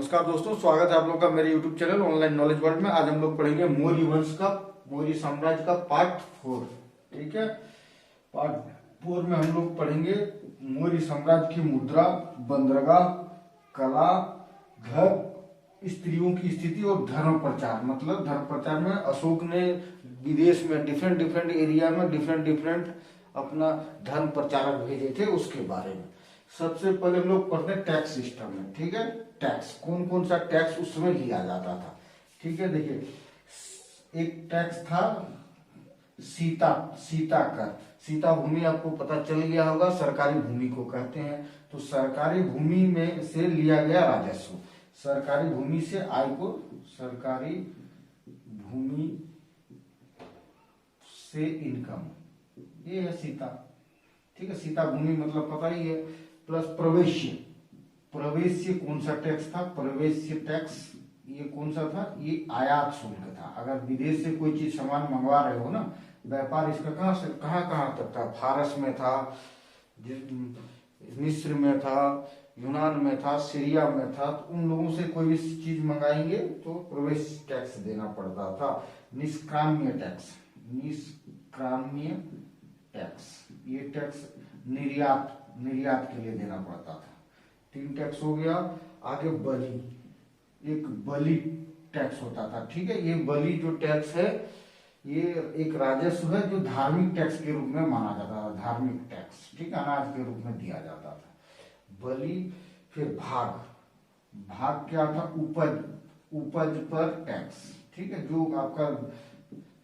नमस्कार दोस्तों, स्वागत है आप लोगों का मेरे YouTube channel online knowledge world में। आज हम लोग पढ़ेंगे मौर्य वंश का, मौर्य साम्राज्य का पार्ट 4। ठीक है, पार्ट 4 में हम लोग पढ़ेंगे मौर्य साम्राज्य की मुद्रा, बंदरगाह, कला, घर, स्त्रियों की स्थिति और धर्म प्रचार। मतलब धर्म प्रचार में अशोक ने विदेश में डिफरेंट डिफरेंट एरिया में डिफरेंट अपना धर्म प्रचारक भेजे थे, उसके बारे में। सबसे पहले हम लोग पढ़ते हैं टैक्स सिस्टम में। ठीक है, टैक्स कौन कौन सा टैक्स उस समय लिया जाता था। ठीक है, देखिए एक टैक्स था सीता कर। सीता भूमि आपको पता चल गया होगा, सरकारी भूमि को कहते हैं। तो सरकारी भूमि में से लिया गया राजस्व, सरकारी भूमि से आय को, सरकारी भूमि से इनकम, ये है सीता। ठीक है, सीता भूमि मतलब पता ही है। प्लस प्रवेश्य, प्रवेश्य कौन सा टैक्स था? प्रवेश्य टैक्स ये कौन सा था? ये आयात शुल्क था। अगर विदेश से कोई चीज सामान मंगवा रहे हो ना, व्यापार इसका कहाँ से कहाँ तक था? फारस में था, मिस्र में था, यूनान में था, सीरिया में था। तो उन लोगों से कोई भी चीज मंगाएंगे तो प्रवेश टैक्स देना पड़ता था। निष्क्राम्य टैक्स, निष्क्राम्य टैक्स, ये टैक्स निर्यात के लिए देना पड़ता था। 3 टैक्स हो गया। आगे बलि, एक बलि टैक्स होता था। ठीक है, ये बलि जो टैक्स है ये एक राजस्व है जो धार्मिक टैक्स के रूप में माना जाता था। धार्मिक टैक्स, ठीक है, अनाज के रूप में दिया जाता था। बलि, फिर भाग, भाग क्या था? उपज पर टैक्स। ठीक है, जो आपका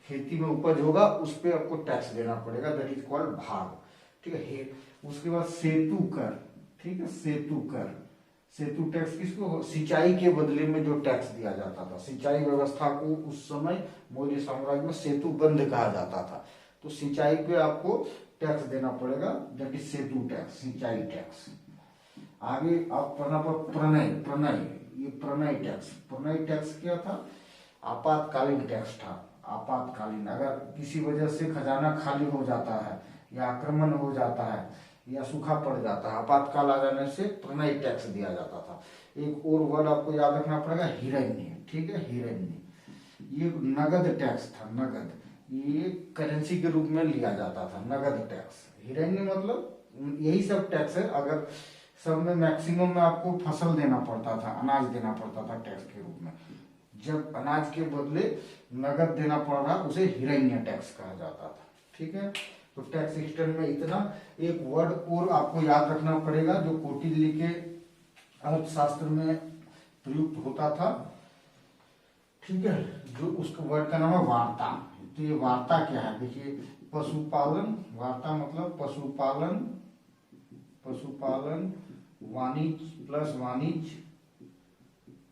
खेती में उपज होगा उस पर आपको टैक्स देना पड़ेगा, दैट इज कॉल्ड भाग। ठीक है, उसके बाद सेतु कर। ठीक है, सेतु कर, सेतु टैक्स किसको? सिंचाई के बदले में जो टैक्स दिया जाता था। सिंचाई व्यवस्था को उस समय मौर्य साम्राज्य में सेतु बंद कहा जाता था। तो सिंचाई पे आपको टैक्स देना पड़ेगा, दैट इज सेतु टैक्स, सिंचाई टैक्स। आगे आप पढ़ना पर प्रणय, ये प्रणय टैक्स। प्रणय टैक्स क्या था? आपातकालीन टैक्स था। आपातकालीन, अगर किसी वजह से खजाना खाली हो जाता है या आक्रमण हो जाता है या सूखा पड़ जाता है, आपातकाल आ जाने से प्रणय टैक्स दिया जाता था। एक और वर्ड आपको याद रखना पड़ेगा, हिरण्य। ठीक है, हिरण्य, ये नगद टैक्स था। नगद, ये करेंसी के रूप में लिया जाता था, नगद टैक्स। हिरण्य मतलब यही सब टैक्स है। अगर सब में मैक्सिमम में आपको फसल देना पड़ता था, अनाज देना पड़ता था टैक्स के रूप में। जब अनाज के बदले नगद देना पड़ रहा उसे हिरण्य टैक्स कहा जाता था। ठीक है, तो टैक्स सिस्टम में इतना। एक वर्ड और आपको याद रखना पड़ेगा जो कौटिल्य के अर्थशास्त्र में प्रयुक्त होता था। ठीक है, जो उसका वर्ड का नाम है वार्ता। तो ये वार्ता क्या है? देखिए, पशुपालन, वार्ता मतलब पशुपालन, पशुपालन, वाणिज्य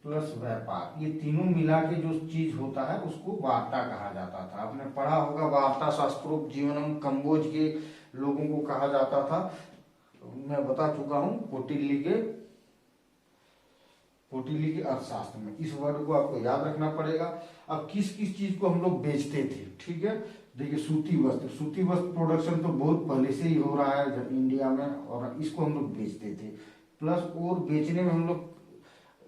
प्लस व्यापार, ये तीनों मिला के जो चीज होता है उसको वार्ता कहा जाता था। आपने पढ़ा होगा वार्ता शास्त्रोक्त जीवनम, कंबोज के लोगों को कहा जाता था। मैं बता चुका हूं कौटिल्य के अर्थशास्त्र में। इस वर्ड को आपको याद रखना पड़ेगा। अब किस किस चीज को हम लोग बेचते थे? ठीक है, देखिए सूती वस्त्र प्रोडक्शन तो बहुत पहले से ही हो रहा है इंडिया में, और इसको हम लोग बेचते थे। प्लस और बेचने में हम लोग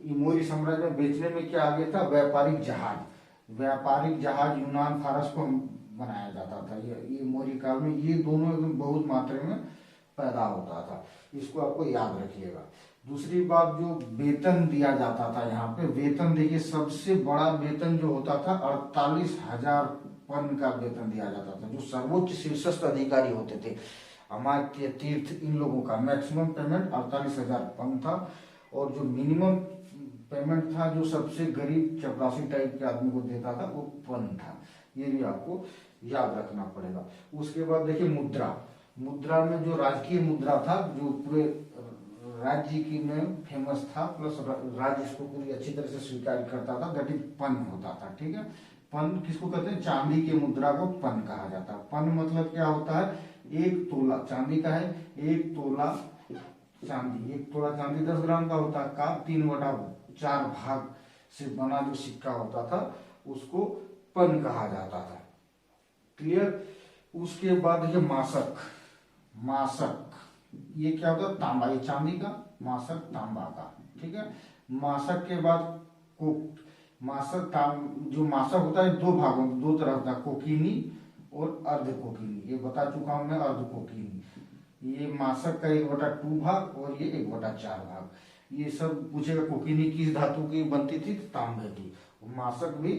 मौर्य साम्राज्य में बेचने में क्या आगे था? व्यापारिक जहाज यूनान फारस को बनाया जाता था। ये मौर्य काल में ये दोनों एकदम बहुत मात्रा में पैदा होता था। इसको आपको याद रखिएगा। दूसरी बात, जो वेतन दिया जाता था यहाँ पे, वेतन देखिए सबसे बड़ा वेतन जो होता था 48,000 पन का वेतन दिया जाता था। जो सर्वोच्च शीर्षस्थ अधिकारी होते थे, अमात्य, तीर्थ, इन लोगों का मैक्सिमम पेमेंट 48,000 पन था। और जो मिनिमम पेमेंट था, जो सबसे गरीब चपरासी टाइप के आदमी को देता था, वो पन था। ये भी आपको याद रखना पड़ेगा। उसके बाद देखिए मुद्रा में जो राजकीय मुद्रा था, जो पूरे राज्य की में फेमस था, प्लस राज्य इसको पूरी अच्छी तरह से स्वीकार करता था, दैट इज पन होता था। ठीक है, पन किसको कहते हैं? चांदी की मुद्रा को पन कहा जाता है। पन मतलब क्या होता है? 1 तोला चांदी का है, 1 तोला चांदी, 1 तोला चांदी 10 ग्राम का होता है, का 3/4 भाग से बना जो सिक्का होता था उसको पन कहा जाता था। क्लियर? उसके बाद ये मासक, ये क्या होता है? तांबा, ये चांदी का, मासक तांबा का। ठीक है, मासक के बाद को मासक जो मासक होता है दो भागों दो तरह होता है, कोकिनी और अर्ध कोकिनी। ये बता चुका हूं मैं, अर्ध कोकिनी ये मासक का 1/2 भाग और ये 1/4 भाग। ये सब पूछेगा कोकिनी किस धातु की बनती थी, तो तांबे की। मासक भी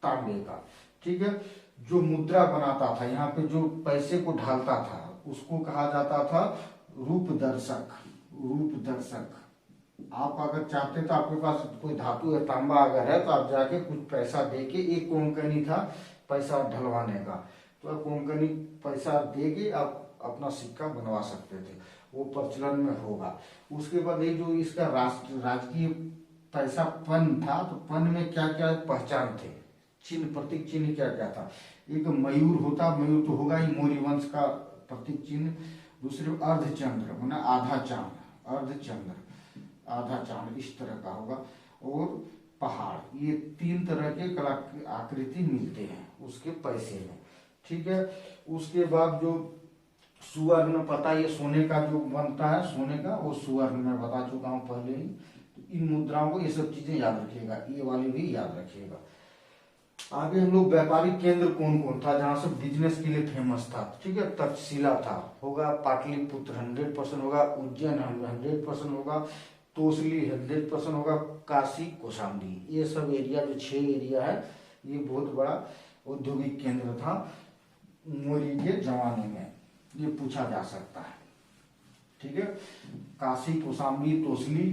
तांबे का। ठीक है, जो मुद्रा बनाता था, यहाँ पे जो पैसे को ढालता था उसको कहा जाता था रूप दर्शक। रूप दर्शक। आप अगर चाहते तो आपके पास कोई धातु है तांबा अगर है तो आप जाके कुछ पैसा दे के, एक कोंकणी था पैसा ढलवाने का, तो आप कोंकणी पैसा दे के आप अपना सिक्का बनवा सकते थे, वो प्रचलन में होगा। उसके बाद ये जो इसका राजकीय पैसा पन था, तो पन में क्या क्या पहचान थे, चिन्ह प्रतीक चिन्ह क्या क्या था। एक मयूर होता, मयूर तो होगा ही, मौर्य वंश का प्रतीक चिन्ह। दूसरे अर्धचंद्र माना आधा चांद, अर्धचंद्र आधा चांद इस तरह का होगा। और पहाड़, ये 3 तरह के कला आकृति मिलते हैं उसके पैसे में। ठीक है, उसके बाद जो सुवर्ण, पता ये सोने का जो बनता है सोने का, वो सुवर्ण मैं बता चुका हूँ पहले ही। तो इन मुद्राओं को ये सब चीजें याद रखिएगा, ये वाले भी याद रखिएगा। आगे हम लोग व्यापारिक केंद्र कौन कौन था जहां से बिजनेस के लिए फेमस था। ठीक है, तक्षशिला था, होगा पाटलिपुत्र 100% होगा, उज्जैन 100% होगा, तोसली 100% होगा, काशी कौशाम्बी। ये सब एरिया जो 6 एरिया है, ये बहुत बड़ा औद्योगिक केंद्र था मौर्य के जमाने में, ये पूछा जा सकता है। ठीक है, काशी कौशाम्बी तोसली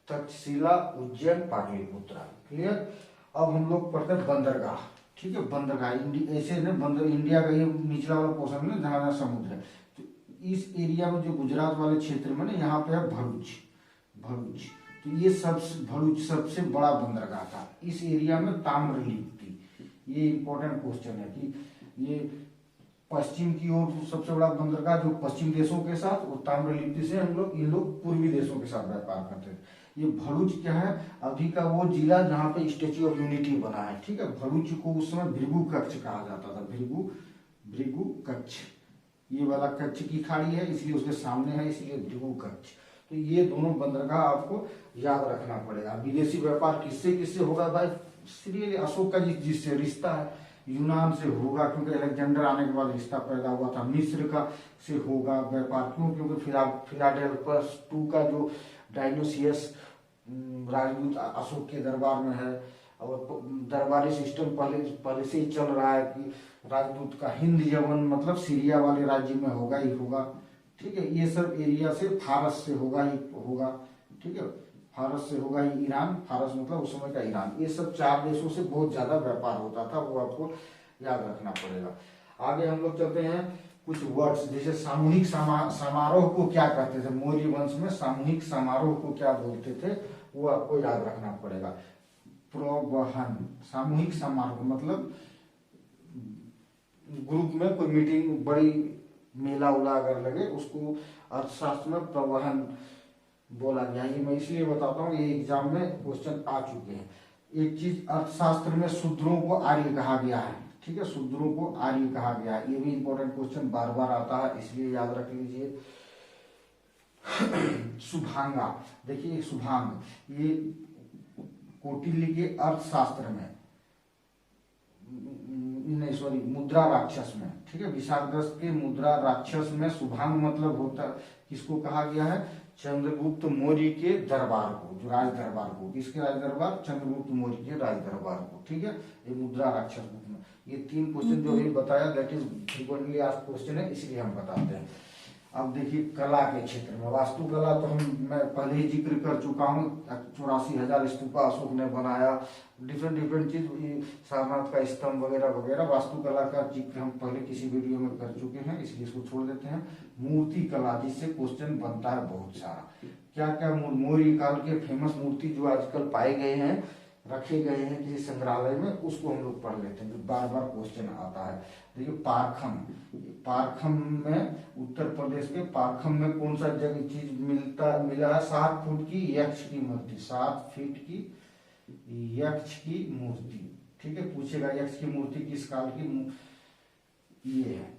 तक्षशिला उज्जैन पाटलिपुत्र। क्लियर। अब हम लोग पढ़ते हैं बंदरगाह। ठीक है, बंदरगाह ऐसे न बंदर इंडिया का ये निचला वाला पोर्शन है जहाँ समुद्र है। तो इस एरिया में जो गुजरात वाले क्षेत्र में ना, यहाँ पे है भरूच। भरूच तो ये भरूच सबसे बड़ा बंदरगाह था। इस एरिया में ताम्रलिप्ति थी। ये इंपॉर्टेंट क्वेश्चन है कि ये पश्चिम की ओर सबसे बड़ा बंदरगाह जो पश्चिम देशों के साथ, और ताम्रलिप्ति से हम लोग इन लोग पूर्वी देशों के साथ व्यापार करते थे। ये भरूच क्या है, अभी का वो जिला जहाँ पे स्टेच्यू ऑफ यूनिटी बना है। ठीक है, भरूच को उस समय भृगु कक्ष कहा जाता था, भृगु कक्ष। ये वाला कच्छ की खाड़ी है इसलिए उसके सामने है, इसलिए भृगु कक्ष। तो ये दोनों बंदरगाह आपको याद रखना पड़ेगा। विदेशी व्यापार किससे किससे होगा भाई, सीरियल अशोक का जिससे रिश्ता है, यूनान से होगा क्योंकि अलेक्जेंडर आने के बाद रिश्ता पैदा हुआ था। मिस्र का से होगा व्यापार, क्यों, क्योंकि फिलाडेल्फस 2 का जो डायनोसियस राजदूत अशोक के दरबार में है, और दरबारी सिस्टम पहले से ही चल रहा है कि राजदूत का हिंद यमन मतलब सीरिया वाले राज्य में होगा ही होगा। ठीक है, ये सब एरिया से फारस से होगा ही होगा। ठीक है, फारस से होगा ही, ईरान, फारस मतलब उस समय का ईरान। ये सब 4 देशों से बहुत ज्यादा व्यापार होता था, वो आपको याद रखना पड़ेगा। आगे हम लोग चलते हैं कुछ वर्ड्स, जैसे सामूहिक समारोह को क्या कहते थे, मौर्य वंश में सामूहिक समारोह को क्या बोलते थे, वो आपको याद रखना पड़ेगा। प्रोवहन, सामूहिक समारोह मतलब ग्रुप में कोई मीटिंग, बड़ी मेला उला अगर लगे उसको अर्थशास्त्र में प्रवहन बोला गया। ये मैं इसलिए बताता हूँ, ये एग्जाम में क्वेश्चन आ चुके हैं। एक चीज, अर्थशास्त्र में शूद्रों को आर्य कहा गया है। ठीक है, शूद्रों को आर्य कहा गया है, ये भी इंपॉर्टेंट क्वेश्चन बार बार आता है, इसलिए याद रख लीजिए। शुभांगा, देखिए शुभांग, ये कौटिल्य के अर्थशास्त्र में, नहीं सॉरी, मुद्रा राक्षस में। ठीक है, विशाखदत्त के मुद्रा राक्षस में शुभांग मतलब होता, किसको कहा गया है, चंद्रगुप्त मौर्य के दरबार को, जो राज दरबार को, किसके राज दरबार, चंद्रगुप्त मौर्य के राज दरबार को। ठीक है, ये मुद्रा राक्षस बुक में ये 3 क्वेश्चन जो अभी बताया, that is frequently asked question है, इसलिए हम बताते हैं। अब देखिए कला के क्षेत्र में, वास्तुकला तो मैं पहले ही जिक्र कर चुका हूँ, 84,000 स्तूपा अशोक ने बनाया, डिफरेंट चीज, सारनाथ का स्तंभ वगैरह वगैरह, वास्तुकला का जिक्र हम पहले किसी वीडियो में कर चुके हैं, इसलिए इसको छोड़ देते हैं। मूर्ति कला, जिससे क्वेश्चन बनता है बहुत सारा, क्या क्या मौर्य काल के फेमस मूर्ति जो आजकल पाए गए हैं, रखे गए हैं किसी संग्रहालय में, उसको हम लोग पढ़ लेते हैं, जो बार बार क्वेश्चन आता है। देखिए पारखम, पारखम में, उत्तर प्रदेश के पारखम में कौन सा जगह चीज मिला है, 7 फुट की यक्ष की मूर्ति, 7 फीट की यक्ष की मूर्ति। ठीक है, पूछेगा यक्ष की मूर्ति किस काल की, ये है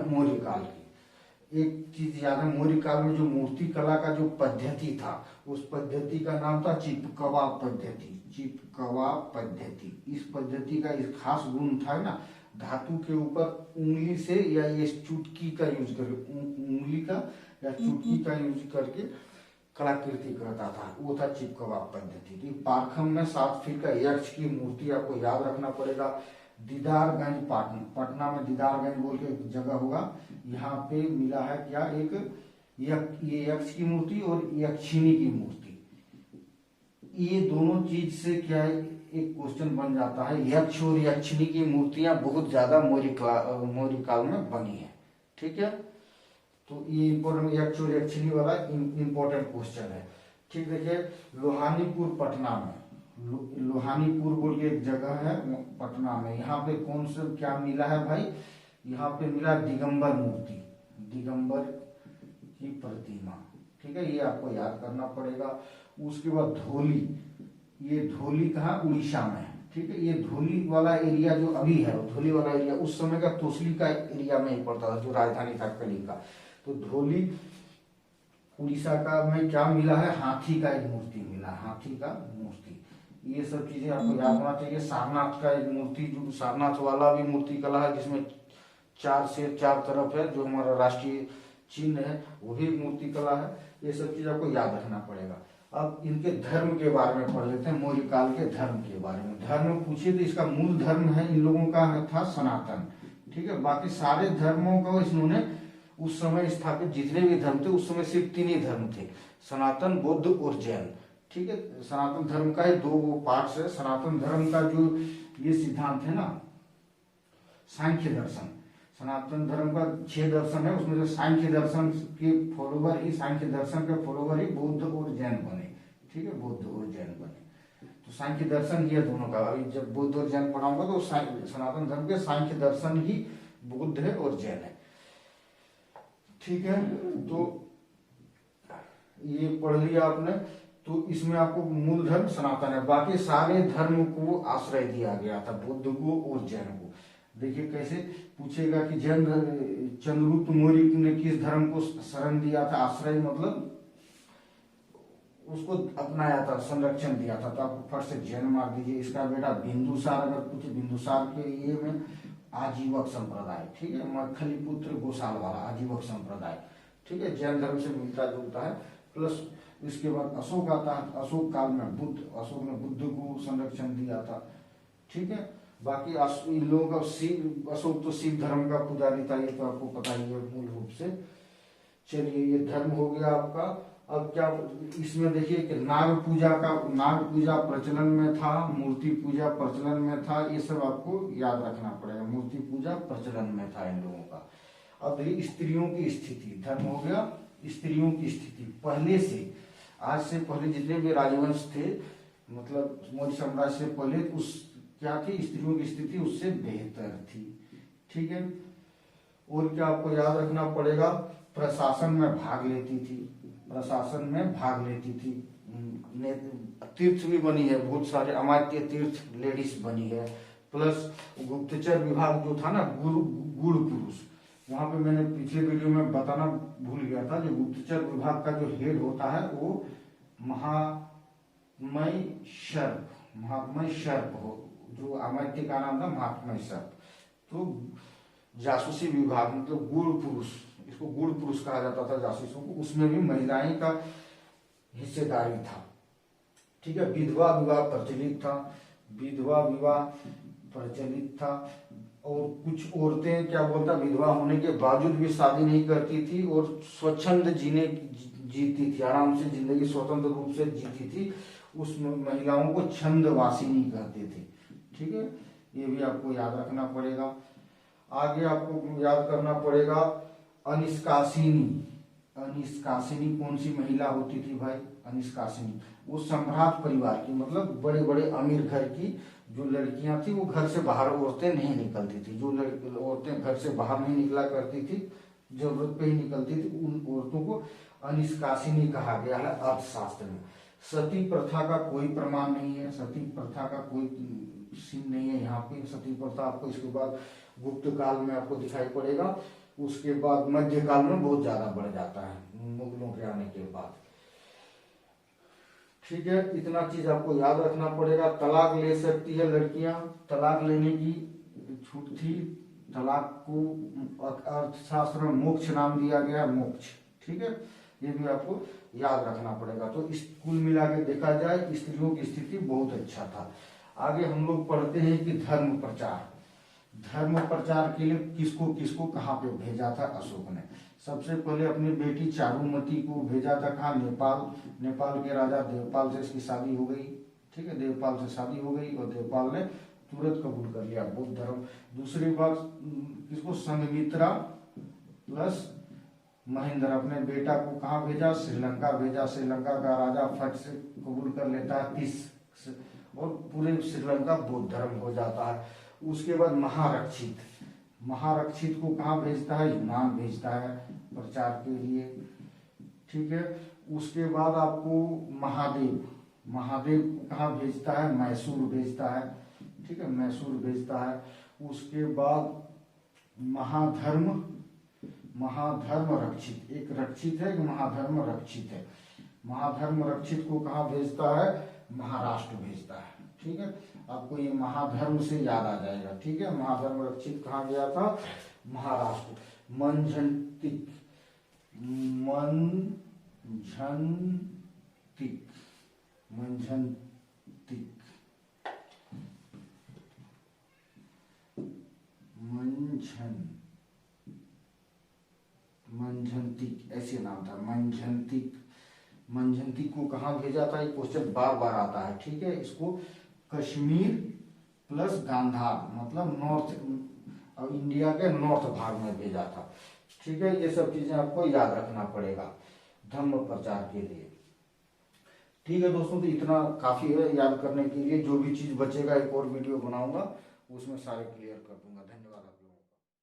मौर्य काल की। एक चीज याद है, मौर्य काल में जो मूर्ति कला का जो पद्धति था, उस पद्धति का नाम था चिपकवा पद्धति। चिपकवा पद्धति, इस पद्धति का इस खास गुण था ना, धातु के ऊपर उंगली से या ये चुटकी का यूज करके, उंगली का या चुटकी का यूज करके कलाकृति करता था, वो था चिपकवा पद्धति। तो पारखम में 7 फीट का यक्ष की मूर्ति आपको याद रखना पड़ेगा। दीदारगंज पटना में दीदारगंज बोल के एक जगह होगा, यहाँ पे मिला है क्या, एक ये यक्ष की मूर्ति और यक्षिणी की मूर्ति। ये दोनों चीज से क्या है, एक क्वेश्चन बन जाता है। यक्ष और यक्षिणी की मूर्तियां बहुत ज्यादा मौर्य काल में बनी है, ठीक है। तो ये इम्पोर्टेंट, यक्ष और यक्षिणी वाला इम्पोर्टेंट क्वेश्चन है, ठीक। देखिए लोहानीपुर पटना में, लोहानीपुर बोल के एक जगह है पटना में, यहाँ पे कौन सा क्या मिला है भाई, यहाँ पे मिला दिगंबर मूर्ति, दिगंबर की प्रतिमा, ठीक है। ये आपको याद करना पड़ेगा। उसके बाद धौली, ये धौली कहाँ, उड़ीसा में है, ठीक है। ये धौली वाला एरिया जो अभी है, धौली वाला एरिया उस समय का तोसली का एरिया में ही पड़ता था, जो राजधानी था कली का। तो धौली उड़ीसा का में क्या मिला है, हाथी का एक मूर्ति मिला, हाथी का मूर्ति। ये सब चीजें आपको याद होना चाहिए। सारनाथ का एक मूर्ति, जो सारनाथ वाला भी मूर्ति कला है, जिसमें 4 शेर 4 तरफ है, जो हमारा राष्ट्रीय चिन्ह है, वो भी मूर्ति कला है। ये सब चीज आपको याद रखना पड़ेगा। अब इनके धर्म के बारे में पढ़ लेते हैं, मौर्य काल के धर्म के बारे में। धर्म पूछिए तो इसका मूल धर्म है इन लोगों का था सनातन, ठीक है। बाकी सारे धर्मों को इन्होंने उस समय स्थापित, जितने भी धर्म थे उस समय सिर्फ 3 ही धर्म थे, सनातन, बुद्ध और जैन, ठीक है। सनातन धर्म का 2 पार्ट्स है। सनातन धर्म का जो ये सिद्धांत है ना, सांख्य दर्शन, सनातन धर्म का 6 दर्शन है, उसमें से सांख्य दर्शन के फॉलोवर ही, सांख्य दर्शन के फॉलोवर ही बौद्ध और जैन बने, ठीक है, बुद्ध और जैन बने। तो सांख्य दर्शन ये दोनों का, अभी जब बुद्ध और जैन पढ़ाऊंगा तो सनातन धर्म के सांख्य दर्शन ही बुद्ध है और जैन है, ठीक है। तो ये पढ़ लिया आपने। तो इसमें आपको मूल धर्म सनातन है, बाकी सारे धर्म को आश्रय दिया गया था, बुद्ध को और जैन को। देखिए कैसे पूछेगा कि जैन चंद्रगुप्त मौर्य ने किस धर्म को शरण दिया था, आश्रय मतलब उसको अपनाया था, संरक्षण दिया था। तो आपको फट से जैन मार दीजिए। इसका बेटा बिंदुसार, अगर पूछे बिंदुसार के ये में आजीवक संप्रदाय, ठीक है, मखली पुत्र गोसाल वाला आजीवक संप्रदाय, ठीक है, जैन धर्म से मिलता जुलता है। प्लस इसके बाद अशोक आता है, अशोक काल में बुद्ध, अशोक ने बुद्ध को संरक्षण दिया था, ठीक है। बाकी इन लोगों का शिव, अशोक तो शिव धर्म का पुजारी था, ये तो आपको पता ही है मूल रूप से। चलिए ये धर्म हो गया आपका। अब क्या इसमें देखिए कि नाग पूजा प्रचलन में था, मूर्ति पूजा प्रचलन में था, ये सब आपको याद रखना पड़ेगा। मूर्ति पूजा प्रचलन में था इन लोगों का। अब देखिए स्त्रियों की स्थिति, धर्म हो गया, स्त्रियों की स्थिति पहले से, आज से पहले जितने भी राजवंश थे, मतलब मौर्य साम्राज्य से पहले, उस क्या थी, स्त्रियों की स्थिति उससे बेहतर थी, ठीक है। और क्या आपको याद रखना पड़ेगा, प्रशासन में भाग लेती थी, प्रशासन में भाग लेती थी, तीर्थ भी बनी है, बहुत सारे अमात्य तीर्थ लेडीज बनी है। प्लस गुप्तचर विभाग जो था ना, गुड़ पुरुष, वहां पे मैंने पिछले वीडियो में बताना भूल गया था, जो गुप्तचर विभाग का जो हेड होता है वो महात्मय शर्प हो, जो अमात्य का नाम था महात्मय शर्प। तो जासूसी विभाग मतलब गुड़ पुरुष, इसको गुड़ पुरुष कहा जाता था जासूसों को, उसमें भी महिलाएं का हिस्सेदारी था, ठीक है। विधवा विवाह प्रचलित था, विधवा विवाह प्रचलित था। और कुछ औरतें क्या बोलता, विधवा होने के बावजूद भी शादी नहीं करती थी और स्वच्छंद जीती थी, आराम से जिंदगी स्वतंत्र रूप से जीती थी। उस महिलाओं को छंदवासिनी कहते थे, ठीक है। ये भी आपको याद रखना पड़ेगा। आगे आपको याद करना पड़ेगा अनिष्कासिनी। अनिष्कासिनी कौन सी महिला होती थी भाई, अनिष्कासिनी वो सम्राट परिवार की, मतलब बड़े बड़े अमीर घर की जो लड़कियां थी, वो घर से बाहर औरतें नहीं निकलती थी, जो औरतें घर से बाहर नहीं निकला करती थी, जरूरत पे ही निकलती थी, उन औरतों को अनिष्कासिनी कहा गया है अर्थशास्त्र में। सती प्रथा का कोई प्रमाण नहीं है, सती प्रथा का कोई सीन नहीं है यहाँ पे, सती प्रथा आपको इसके बाद गुप्त काल में आपको दिखाई पड़ेगा। उसके बाद मध्यकाल में बहुत ज्यादा बढ़ जाता है मुगलों के आने के बाद। ठीक है, इतना चीज आपको याद रखना पड़ेगा। तलाक ले सकती है लड़कियां, तलाक लेने की छूट थी। तलाक को अर्थशास्त्र में मोक्ष नाम दिया गया, मोक्ष। ठीक है, ये भी आपको याद रखना पड़ेगा। तो इस कुल मिला के देखा जाए स्त्रियों की स्थिति बहुत अच्छा था। आगे हम लोग पढ़ते हैं कि धर्म प्रचार। धर्म प्रचार के लिए किसको किसको कहाँ पे भेजा था अशोक ने। सबसे पहले अपनी बेटी चारुमती को भेजा था कहाँ, नेपाल। नेपाल के राजा देवपाल से इसकी शादी हो गई। ठीक है, देवपाल से शादी हो गई और देवपाल ने तुरंत कबूल कर लिया बौद्ध धर्म। दूसरी बात किसको, संघमित्रा प्लस महेंद्र अपने बेटा को कहाँ भेजा, श्रीलंका भेजा। श्रीलंका का राजा फट से कबूल कर लेता है 30 और पूरे श्रीलंका बौद्ध धर्म हो जाता है। उसके बाद महारक्षित, महारक्षित को कहाँ भेजता है, यूनान भेजता है प्रचार के लिए। ठीक है, उसके बाद आपको महादेव, महादेव को कहाँ भेजता है, मैसूर भेजता है। ठीक है, मैसूर भेजता है। उसके बाद महाधर्म, महाधर्म रक्षित, एक रक्षित है, एक महाधर्म रक्षित है। महाधर्म रक्षित को कहाँ भेजता है, महाराष्ट्र भेजता है। ठीक है, आपको ये महाधर्म से याद आ जाएगा। ठीक है, महाधर्म रक्षित कहाँ गया था, महाराष्ट्र। मंझंतिक, मंझंतिक, मंझंतिक, मंझंतिक ऐसे नाम था, मंझंतिक। मंझंतिक को कहाँ भेजा था, ये क्वेश्चन बार बार आता है। ठीक है, इसको कश्मीर प्लस गांधार मतलब नॉर्थ इंडिया के नॉर्थ भाग में भेजा था। ठीक है, ये सब चीजें आपको याद रखना पड़ेगा धर्म प्रचार के लिए। ठीक है दोस्तों, तो इतना काफी है याद करने के लिए। जो भी चीज बचेगा एक और वीडियो बनाऊंगा, उसमें सारे क्लियर कर दूंगा। धन्यवाद आप लोग।